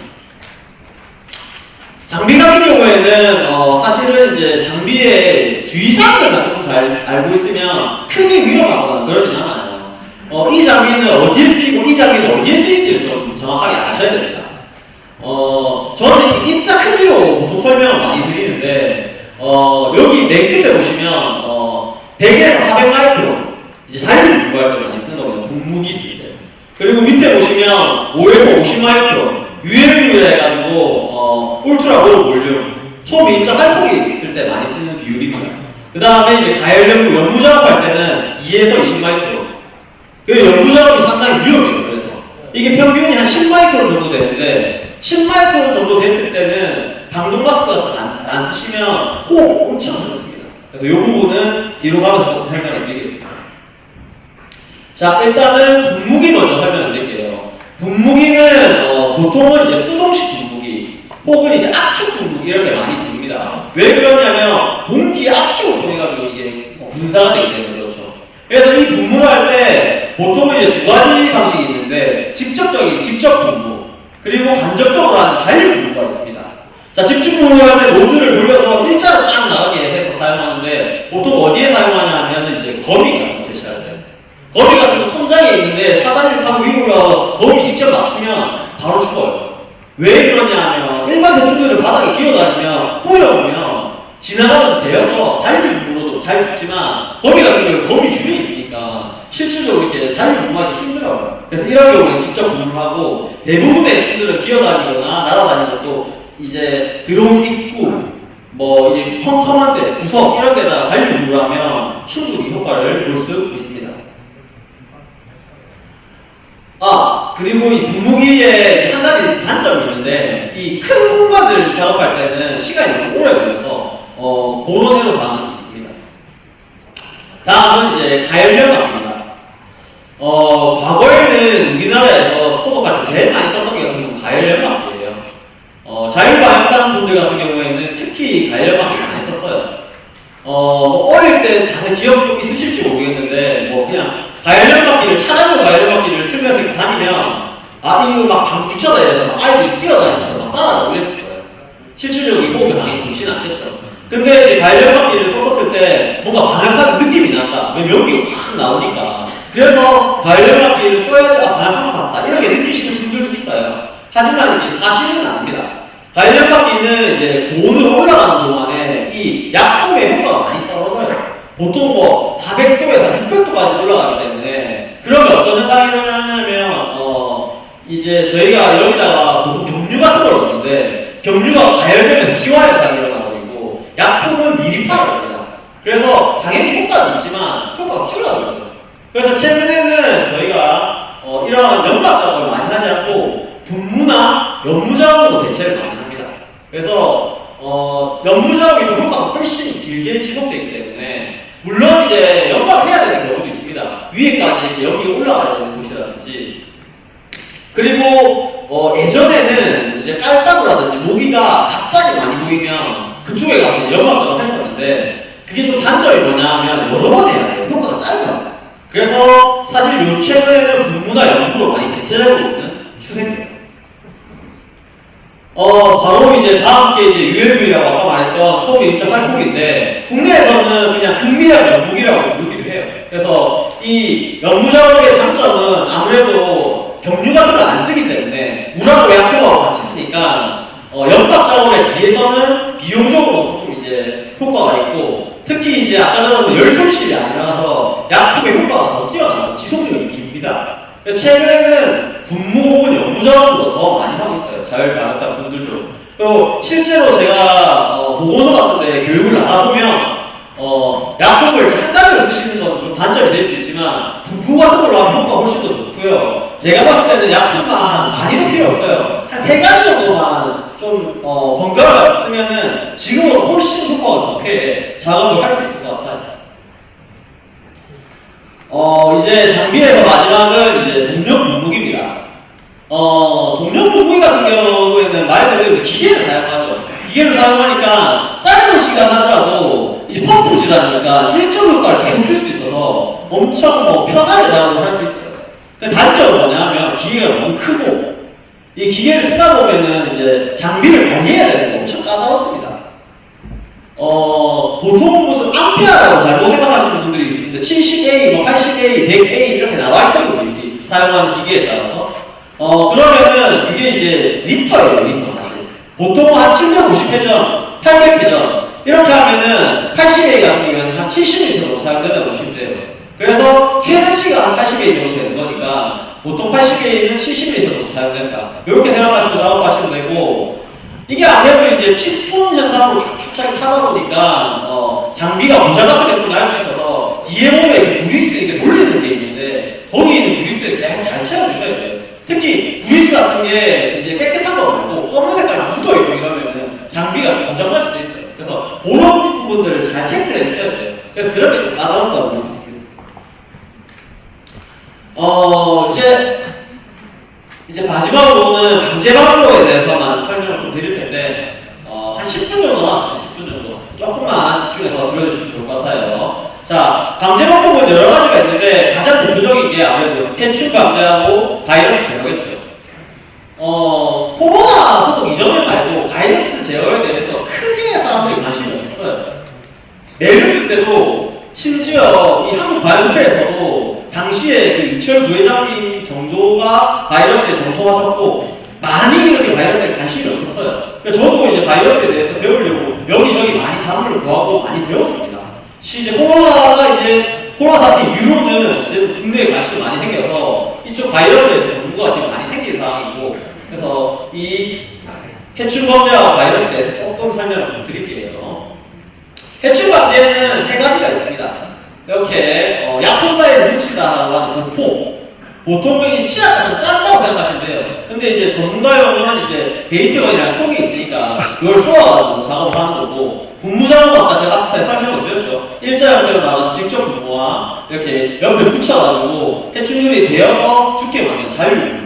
장비 같은 경우에는 사실은 이제 장비의 주의사항들만 조금 잘 알고 있으면 크게 위험하거나 그러진 않아요. 이 장비는 어디에 쓰이고 이 장비는 어디에 쓰일지를 좀 정확하게 아셔야 됩니다. 저는 입자 크기로 보통 설명을 많이 드리는데 여기 맨 끝에 보시면 100에서 400 마이크론 이제 자유를 분구할 때 많이 쓰는 거거든요. 분무기 쓸 때. 그리고 밑에 보시면 5에서 50 마이크론 유해를 해가지고 울트라 로우 볼륨 초미입자 살포기 있을 때 많이 쓰는 비율입니다. 그 다음에 이제 가열 연구 연무 작업할 때는 2에서 20 마이크론. 그 연무 작업이 상당히 위험해요. 그래서 이게 평균이 한 10 마이크론 정도 되는데 10 마이크론 정도 됐을 때는 방독 마스크 같은 거 안 쓰시면 호흡 엄청 좋습니다. 그래서 이 부분은 뒤로 가면서 조금 설명을 드리겠습니다. 자, 일단은 분무기 먼저 설명을 드릴게요. 분무기는 보통은 이제 수동식 분무기 혹은 이제 압축 분무기 이렇게 많이 부릅니다. 왜 그러냐면 공기의 압축을 통해 가지고 이게 분사가 되기 때문에 그렇죠. 그래서 이 분무를 할 때 보통은 이제 두 가지 방식이 있는데 직접 분무 그리고 간접적으로 하는 자율 분무가 있습니다. 자, 집중 분무를 할 때 노즐을 돌려서 일자로 쫙 나가게 해서 사용하는데 보통 어디에 사용하냐 하면 이제 거미 같은 거 대체할 때 거미 같은 거 천장에 있는데 사다리를 타고 위로 올라가서 거미 직접 맞추면 바로 죽어요. 왜 그러냐 하면 일반 대충들은 바닥에 기어다니면 뿌려보면 지나가면서 데여서 자율분무로도 잘 죽지만 거미 같은 경우는 거미 줄에 있으니까 실질적으로 이렇게 자율분무하기 힘들어요. 그래서 이런 경우는 직접 분무를 하고 대부분의 대충들은 기어다니거나 날아다니는 것도 이제 드론 입구 뭐 이제 컴컴한 데 구석 이런 데다가 자율분무를 하면 충분히 효과를 볼 수 있습니다. 그리고 이 분무기에 이제 한 가지 단점이 있는데 이 큰 공간을 작업할 때는 시간이 너무 오래 걸려서 그런 애로사항이 있습니다. 다음은 이제 가열연막입니다. 과거에는 우리나라에서 소독할 때 제일 많이 썼던 게 같은 경우는 가열연막이에요. 자율방역단 분들 같은 경우에는 특히 가열연막을 많이 썼어요. 어릴 때 다들 기억 좀 있으실지 모르겠는데 뭐 그냥 가열연막기를 차량용 가열연막기를 틀면서 이렇게 다니면 이거 막 방구쳐다 이래서 막 아이들이 뛰어다니면서 막 따라가고 이랬었어요. 실질적으로 이 호흡에 당연히 좋진 않겠죠. 근데 이제 가열연막기를 썼었을 때 뭔가 방역하는 느낌이 난다. 왜 연기가 확 나오니까. 그래서 가열연막기를 써야지 방역한 것 같다. 이렇게 느끼시는 분들도 있어요. 하지만 이게 사실은 아닙니다. 가열연막기는 이제 고온으로 올라가는 동안에 이 약품의 효과가 많이 떨어져요. 보통 뭐 400도에서 600도까지 올라가기 때문에 그러면 어떤 현상이 일어나냐면 이제 저희가 여기다가 보통 경류 같은 걸 넣는데 경류가 가열되면서 기화 현상이 일어나버리고 약품은 미리 팔아버립니다. 그래서 당연히 효과는 있지만 효과가 줄어들어요. 그래서 최근에는 저희가 이러한 연막 작업을 많이 하지 않고 분무나 연무 작업으로 대체를 많이 합니다. 그래서 연무 작업이 또 효과가 훨씬 길게 지속되기 때문에 물론 이제 연막을 해야 되는 경우도 있습니다. 위에까지 이렇게 여기 올라가야 되는 곳이라든지 그리고 예전에는 이제 깔따구라든지 모기가 갑자기 많이 보이면 그쪽에 가서 이제 연막 작업을 했었는데 그게 좀 단점이 뭐냐면 여러 번 해야 돼요. 효과가 짧아요. 그래서 사실 요 최근에는 분무나 연무로 많이 대체되고 있는 추세입니다. 바로 이제 다음 게 이제 ULV라고 아까 말했던 초미립적 살폭인데 국내에서는 그냥 극미량 연무기라고 부르기도 해요. 그래서 이 연무 작업의 장점은 아무래도 경류 같은 걸 안 쓰기 때문에 물하고 약효하고 같이 쓰니까 연막 작업에 비해서는 비용적으로 조금 이제 효과가 있고 특히 이제 아까 전에 열 손실이 안 일어나서 약품의 효과가 더 뛰어나고 지속력이 깁니다. 최근에는 분무 혹은 연무 작업으로 더 많이 하고 있어요. 자율방역단 분들도. 그리고 실제로 제가 보건소 같은데 교육을 나가보면 약품을 한 가지로 쓰시는 건 좀 단점이 될 수 있지만 분무 같은 걸로 하면 효과가 훨씬 더 좋고요. 제가 봤을 때는 약품만 많이도 필요 없어요. 한 3가지 정도만 좀 번갈아 쓰면은 지금은 훨씬 효과가 좋게 작업을 할 수 있을 것 같아요. 이제 장비에서 마지막은 이제 동력 분무기입니다. 동력 분무기 같은 경우에는 말 그대로 기계를 사용하죠. 기계를 사용하니까 짧은 시간 하더라도 이제 펌프질하니까 일정 효과를 계속 줄 수 있어서 엄청 편하게 작업을 할 수 있어요. 그 단점은 뭐냐면 기계가 너무 크고 이 기계를 쓰다 보면은 이제 장비를 관리해야 되는 게 엄청 까다롭습니다. 보통 무슨 암페어라고 잘못 생각하시는 분들이 있습니다. 70A, 80A, 100A 이렇게 나와 있거든요. 이렇게 사용하는 기계에 따라서. 그러면은 그게 이제 리터예요, 리터 사실. 보통 한 750회전, 800회전 이렇게 하면은 80A 같은 경우에는 한 70A 정도 사용된다고 보시면 돼요. 그래서 최대치가 한 80A 정도 되는 거니까 보통 80A는 70A 정도 사용된다. 이렇게 생각하시고 작업하시면 되고 이게 아무래도 이제 피스톤 현상으로 축축하게 타다 보니까 장비가 문제 같은 게 좀 날 수 있어서 뒤에 보면 이렇게 구리스 이렇게 돌리는 게 있는데 거기 있는 구리스를 계속 잘 채워주셔야 돼요. 특히 구리스 같은 게 이제 깨끗한 거 말고 검은 색깔이 묻어있고 이러면은 장비가 좀 고장날 수도 있어요. 그래서 그런 부분들을 잘 체크를 해주셔야 돼요. 그래서 그런 게 좀 까다롭다고 볼 수 있습니다. 이제 마지막으로는 강제 방법에 대해서만 설명을 좀 드릴 텐데 한 10분 정도 남았습니다. 10분 정도 조금만 집중해서 들어주시면 좋을 것 같아요. 자, 강제 방법은 여러 가지가 있는데 가장 대표적인 게 아무래도 해충 방제하고 바이러스 제어겠죠. 코로나 소독 이전에만 해도 바이러스 제어에 대해서 크게 사람들이 관심이 없었어요. 메르스 때도 심지어 이 한국바이오협회에서도 당시에 그 이철 부회장님 정도가 바이러스에 전통하셨고 많이 이렇게 바이러스에 관심이 없었어요. 그래서 저도 이제 바이러스에 대해서 배우려고 여기저기 많이 자문을 구하고 많이 배웠습니다. 이제 코로나 사태 이후로는 이제 국내에 관심이 많이 생겨서 이쪽 바이러스에 정보가 지금 많이 생기는 상황이고 그래서 이 해충 범죄와 바이러스에 대해서 조금 설명을 좀 드릴게요. 해충 방제는 3가지가 있습니다. 이렇게 약품 따위를 묻히다라고 하는 보통 보통은 이 치약 같은 거 짠다고 생각하시면 돼요. 근데 이제 전문가용은 이제 베이트건이랑 촉이 있으니까 이걸 쏘아가지고 작업을 하는 거고 분무 작업은 아까 제가 앞에 설명을 드렸죠. 일자 형태로 나온 직접 분무와 이렇게 옆에 붙여가지고 해충들이 되어서 죽게 만든 잔류분무.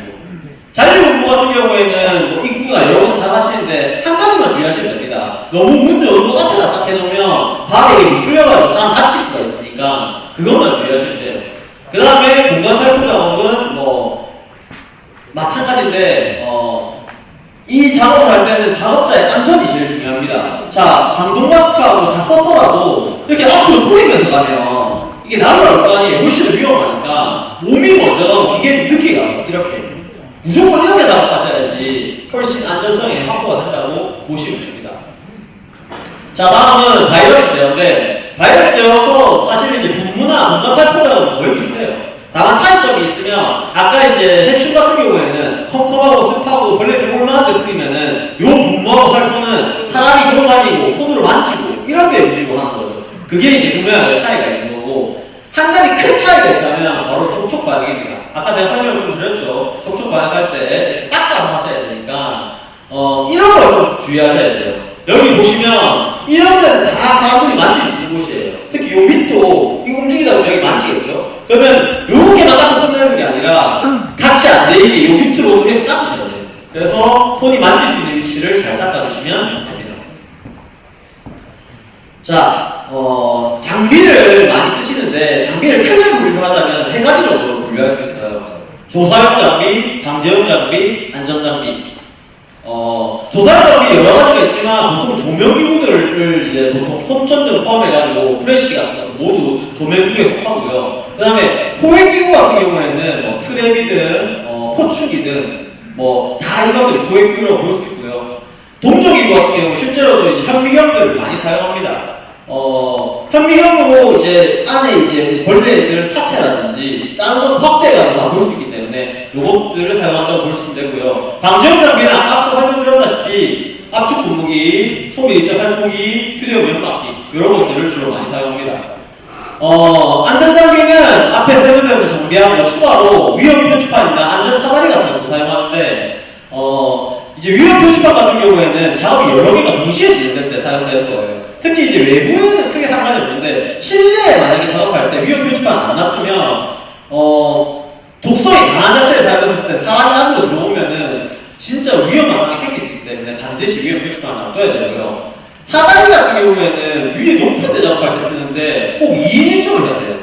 잔류분무 같은 경우에는 뭐 입구나 이런 거 잘 하시는데 한 가지만 주의하시면 됩니다. 너무 문제 얼굴 앞에다 딱 해놓으면 발에 미끌려가지고 사람 다칠 수가 있으니까 그것만 주의하시면 돼요. 그 다음에 공간 살포 작업은 뭐 마찬가지인데 이 작업을 할 때는 작업자의 안전이 제일 중요합니다. 자, 방독 마스크하고 다 썼더라도 이렇게 앞으로 뿌리면서 가면 이게 날아갈 거 아니에요. 훨씬 위험하니까 몸이 먼저 가고 기계는 늦게 가요. 이렇게 무조건 이렇게 작업하셔야지 훨씬 안전성이 확보가 된다고 보시면 됩니다. 자, 다음은 바이러스 제어인데, 바이러스 제어서 사실 이제 분무나 분무살포자하고 거의 비슷해요. 다만 차이점이 있으면, 아까 이제 해충 같은 경우에는 컴컴하고 습하고 벌레들 올만한 데 뿌리면은 요 분무하고 살포는 사람이 돌아다니고 손으로 만지고 이런 데 위주로 하는 거죠. 그게 이제 분명하게 차이가 있는 거고, 한 가지 큰 차이가 있다면 바로 접촉 반응입니다. 아까 제가 설명을 좀 드렸죠. 접촉 반응할 때 이렇게 닦아서 하셔야 되니까 이런 걸 좀 주의하셔야 돼요. 여기 보시면 이런 데는 다 사람들이 만질 수 있는 곳이에요. 특히 요 밑도 이 움직이다 보면 여기 만지겠죠. 그러면 요렇게만 닦고 끝내는 게 아니라 같이 안 내리게 요 밑으로 이렇게 닦으셔야 돼요. 그래서 손이 만질 수 있는 위치를 잘 닦아주시면 됩니다. 자, 장비를 많이 쓰시는데 장비를 크게 분류하자면 세 가지 정도로 분류할 수 있어요. 조사용 장비, 방제용 장비, 안전 장비. 조사용 장비 여러 가지가 있지만 보통 조명기구들을 이제 보통 손전등 포함해가지고 프레쉬 같은 거 모두 조명기구에 속하고요. 그 다음에 포획기구 같은 경우에는 뭐 트랩이든 포축이든 뭐 다 이것들이 포획기구라고 볼 수 있고요. 동정기구 같은 경우 실제로도 이제 현미경들을 많이 사용합니다. 현미경으로 이제 안에 이제 벌레들 사체라든지 작은 것 확대가 다 볼 수 있기 때문에 요것들을 사용한다고 보시면 되고요. 방제용 장비는 앞서 설명드렸다시피 압축 분무기, 소밀 입자 살포기, 휴대용 연막기 이런 것들을 주로 많이 사용합니다. 안전 장비는 앞에 세분에서 정비한 거 추가로 위험 표지판이나 안전 사다리 같은 것도 사용하는데 이제 위험 표지판 같은 경우에는 작업이 여러 개가 동시에 진행될 때 사용되는 거예요. 특히 이제 외부에는 크게 상관이 없는데 실내에 만약에 작업할 때 위험 표지판 안 놔두면 독성이 강한 자체를 사용했을 때 사람이 안으로 들어오면은 진짜 위험한 상황이 생길 수 있기 때문에 반드시 위험 표지판을 놔둬야 되고요. 사다리 같은 경우에는 위에 높은 데 작업할 때 쓰는데 꼭 2인 1조를 해야 돼요.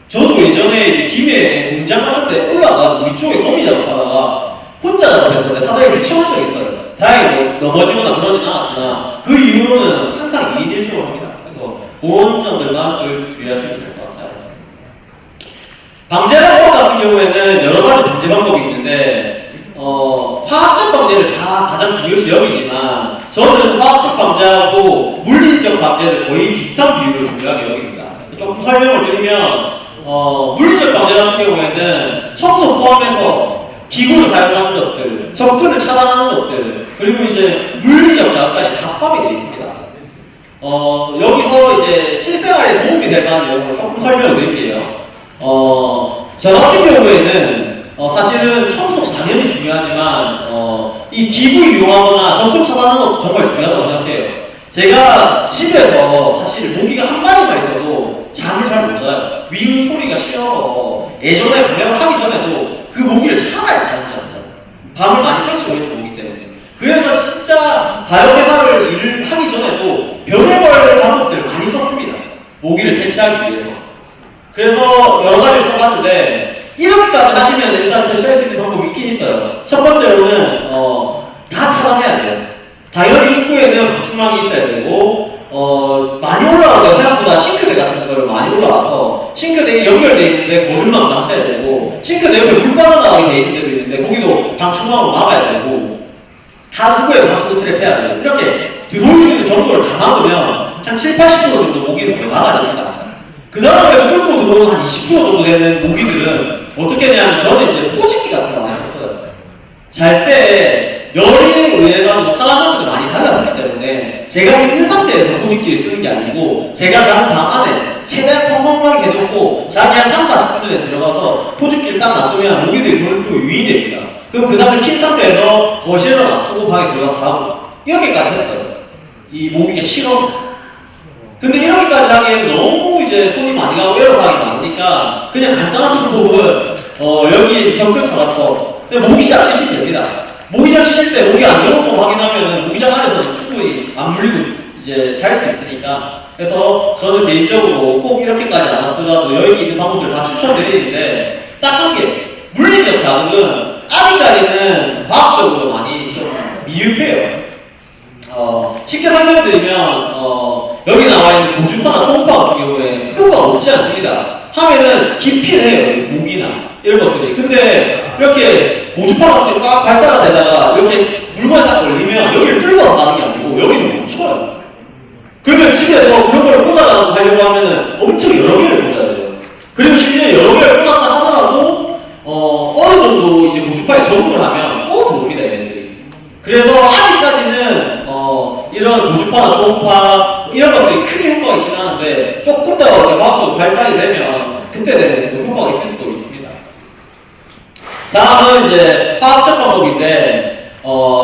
저도 예전에 이제 김해 공장 같은 데 올라가서 위쪽에 거미 작업하다가 혼자 작업했었는데 사다리가 휘청한 적이 있어요. 다행히 뭐 넘어지거나 그러진 않았지만 그 이후로는 항상 2인 1조를 합니다. 그래서 그런 점들만 좀 주의하시면 될 것 같아요. 방제 방법 같은 경우에는 여러 가지 방제 방법이 있는데 화학적 방제를 다 가장 중요시 여기지만 저는 화학적 방제하고 물리적 방제를 거의 비슷한 비율로 중요하게 여깁니다. 조금 설명을 드리면 물리적 방제 같은 경우에는 청소 포함해서 기구를 사용하는 것들, 접근을 차단하는 것들, 그리고 이제 물리적 자극까지 다 포함이 되어 있습니다. 여기서 이제 실생활에 도움이 될 만한 내용을 조금 설명을 드릴게요. 저 같은 경우에는 사실은 청소도 당연히 중요하지만 이 기구 이용하거나 접근 차단하는 것도 정말 중요하다고 생각해요. 제가 집에서 사실 모기가 한 마리만 있어도 잠을 잘 못 자요. 위음 소리가 싫어서 예전에 방역을 하기 전에도 그 모기를 참아야 잠을 잤어요. 밤을 많이 설치고 했죠, 모기 때문에. 그래서 진짜 바이오회사를 일을 하기 전에도 별의별 방법들을 많이 썼습니다. 모기를 퇴치하기 위해서. 그래서 여러 가지를 써봤는데 이렇게까지 하시면 일단 대처할 수 있는 방법이 있긴 있어요. 첫 번째로는 다 차단해야 돼요. 당연히 입구에는 방충망이 있어야 되고 많이 올라오면 생각보다 싱크대 같은 거를 많이 올라와서 싱크대에 연결되어 있는데 거름망도 하셔야 되고 싱크대 옆에 물 빠져나가게 되어 있는 데도 있는데 거기도 방충망으로 막아야 되고 하수구에 하수구 트랩 해야 되고 이렇게 들어올 수 있는 정도를 다 막으면 한 7, 80% 정도 모기는 거의 막아집니다. 그 다음에 뚫고 들어오는 한 20% 정도 되는 모기들은 어떻게 되냐면 저는 이제 포집기 같은 거 많이 썼어요. 잘 때 열에 의해 가지고 사람한테 많이 달라붙기 때문에 제가 있는 상태에서 포집기를 쓰는 게 아니고 제가 자는 방 안에 최대한 펑펑하게 해놓고 자기 한 3, 40분 전에 들어가서 포집기를 딱 놔두면 모기들이 그걸 또 유인됩니다. 그럼 그 상태 킨 상태에서 거실에다 놔두고 방에 들어가서 자고 이렇게까지 했어요. 이 모기가 싫어서. 근데 이렇게까지 하기에는 너무 이제 손이 많이 가고 이런 상황이 많으니까 그냥 간단한 방법은 여기 접근 차단법 모기장 치시면 됩니다. 모기장 치실 때 모기 안 들어온 거 확인하면은 모기장 안에서 충분히 안 물리고 이제 잘 수 있으니까. 그래서 저는 개인적으로 꼭 이렇게까지 안 하더라도 여기 있는 방법들 다 추천드리는데 딱 한 개, 물리적 자극은 아직까지는 과학적으로 많이 좀 미흡해요. 쉽게 설명드리면 여기 나와 있는 공중파나 초음파 같은 경우에 효과가 없지 않습니다. 하면은 기피를 해요, 목이나 이런 것들이. 근데 이렇게 공중파 같은 게 쫙 발사가 되다가 이렇게 물건에 딱 걸리면 여기를 뚫고 가는 게 아니고 여기서 멈춰요. 그러면 집에서 그런 걸 꽂아가지고 하려고 하면은 엄청 여러 개를 꽂아야 돼요. 그리고 심지어 여러 개를 꽂았다 하더라도 어느 정도 이제 고주파에 적응을 하면 또 들어옵니다, 얘네들이. 그래서 아직까지는 이런 고주파나 초음파 이런 것들이 크게 효과가 있지는 않은데 조금 더 이제 과학적으로 발달이 되면 그때 되면 효과가 있을 수도 있습니다. 다음은 이제 화학적 방법인데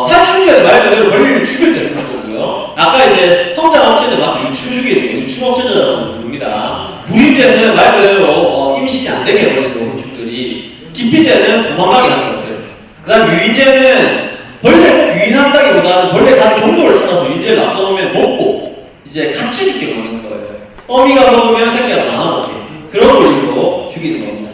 살충제는 말 그대로 벌레를 죽일 때 쓰는 거고요. 아까 이제 성장 억제제 맞죠? 유출 주기도 유출 억제제라고 부릅니다. 불임제는 말 그대로 임신이 안 되게 해버리는 곤충들이, 기피제는 도망가게 하는 것들. 그다음 유인제는 벌레를 유인한다기보다는 벌레 가는 경로를 찾아서 유인제를 놔둬놓으면 먹고 이제 같이 죽게 먹는 거예요. 어미가 먹으면 새끼가 나눠 먹게, 그런 원리로 죽이는 겁니다.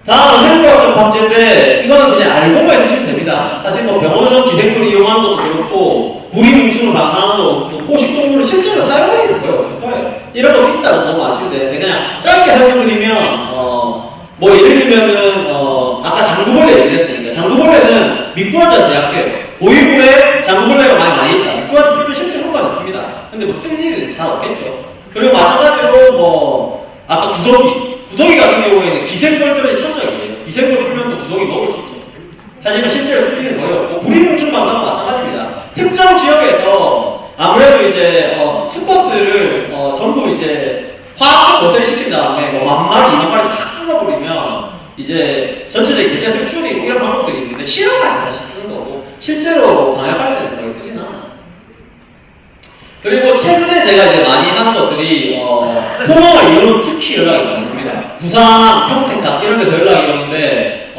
다음은 생물학적 방제인데 이거는 그냥 알고만 있으시면 됩니다. 사실 뭐 병원용 기생물 이용하는 것도 그렇고 무리뭉충을 방사하는 것도 포식동물을 실제로 사용하는 게 거의 없을 거예요. 이런 것도 있다고 너무 아시면 되는데 그냥 짧게 설명드리면 뭐 예를 들면은 아까 장구벌레 얘기했으니까 장구벌레는 미꾸라지한테 약해요. 고위물에 장구벌레가 많이 있다. 미꾸라지 풀면 실제 효과가 있습니다. 근데 뭐 쓸 일은 잘 없겠죠. 그리고 마찬가지로 뭐 아까 구더기 같은 경우에는 기생벌들의 천적이에요. 기생벌 풀면 또 구더기 먹을 수 있죠. 하지만 실제로 쓸 일은 거의 없고 부리뭉충 방사도 마찬가지입니다. 특정 지역에서 아무래도 이제 수컷들을 전부 이제 화학적 거세를 시킨 다음에 뭐 10,000마리, 20,000마리 쫙 끊어버리면 이제 전체적인 개체수를 줄이고 이런 방법들이 있는데 실험할 때 다시 쓰는 거고 실제로 방역할 때는 거의 쓰진 않아요. 그리고 최근에 제가 이제 많이 하는 것들이 코로나 이후로 특히 연락이 많이 옵니다. 부산, 평택 이런 데서 연락이 오는데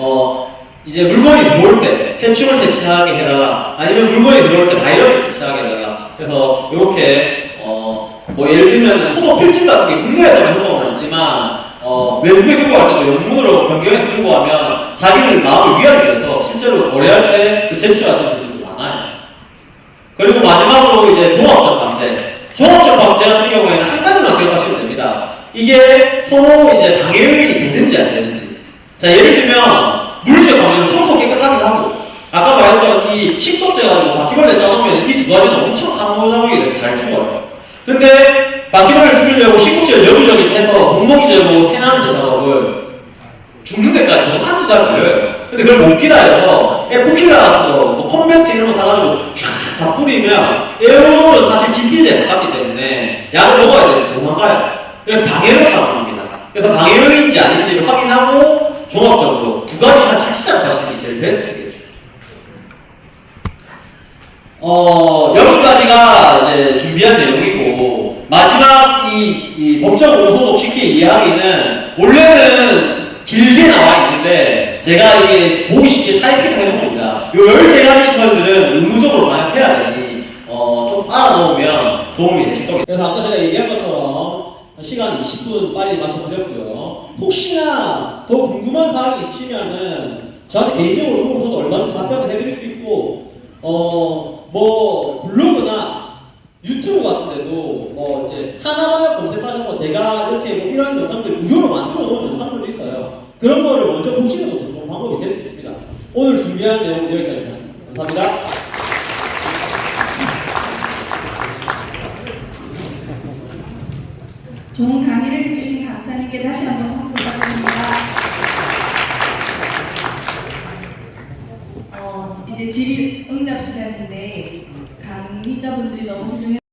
이제 물건이 들어올 때 해충을 퇴치하게 해다가 아니면 물건이 들어올 때 바이러스 퇴치하게 해다가 그래서 이렇게 뭐 예를 들면 소독 필증 같은 게 국내에서는 효과가 있지만 외국에 들고 갈 때도 영문으로 변경해서 들고 가면 자기들 마음을 위하기 위해서 실제로 거래할 때 그 제출하시는 분들도 많아요. 그리고 마지막으로 이제 종합적 방제. 종합적 방제 같은 경우에는 한 가지만 기억하시면 됩니다. 이게 서로 이제 방해 요인이 되는지 안 되는지. 자, 예를 들면 물리적 방제는 청소 깨끗하게 하고 아까 말했던 이 식독제 가지고 바퀴벌레 짜놓으면 이 두 가지는 엄청 상호작용이 돼서 잘 죽어요. 근데 바퀴벌레를 죽이려고 식독제를 여기저기 해서 동목이제로 해놨는데 작업을 죽는 데까지 뭐 한두 달 걸려요. 근데 그걸 못 기다려서 에프킬라 같은 거, 뭐 컴배트 이런 거 사가지고 쫙 다 뿌리면 에어로졸은 사실 기피제에 가깝기 때문에 약을 먹어야 되는데 도망가요. 그래서 방해로 작용합니다. 그래서 방해로인지 아닌지를 확인하고 종합적으로 두 가지 다 같이 작업하시는 게 제일 베스트겠죠. 여기까지가 이제 준비한 내용이고 마지막 이 법적 오소독 쉽게 이해하기는 원래는 길게 나와 있는데 제가 이게 보기 쉽게 타이핑을 해놓은 겁니다. 요 13가지 시간들은 의무적으로 반영해야 되니 좀 알아놓으면 도움이 되실 겁니다. 그래서 아까 제가 얘기한 것처럼 시간 20분 빨리 맞춰드렸고요. 혹시나 더 궁금한 사항이 있으시면은 저한테 개인적으로 물어보셔도 얼마든지 답변을 해드릴 수 있고 뭐 블로그나 유튜브 같은 데도 뭐 이제 하나만 검색하셔서 제가 이렇게 뭐 이런 영상들 무료로 만들어 놓은 영상들도 있어요. 그런 거를 먼저 보시는 것도 좋은 방법이 될 수 있습니다. 오늘 준비한 내용은 여기까지입니다. 감사합니다. 좋은 강의를 해주신 강사님께 다시 한번 박수 부탁드립니다. 이제 질의응답 시간인데 강의자분들이 너무 훌륭해서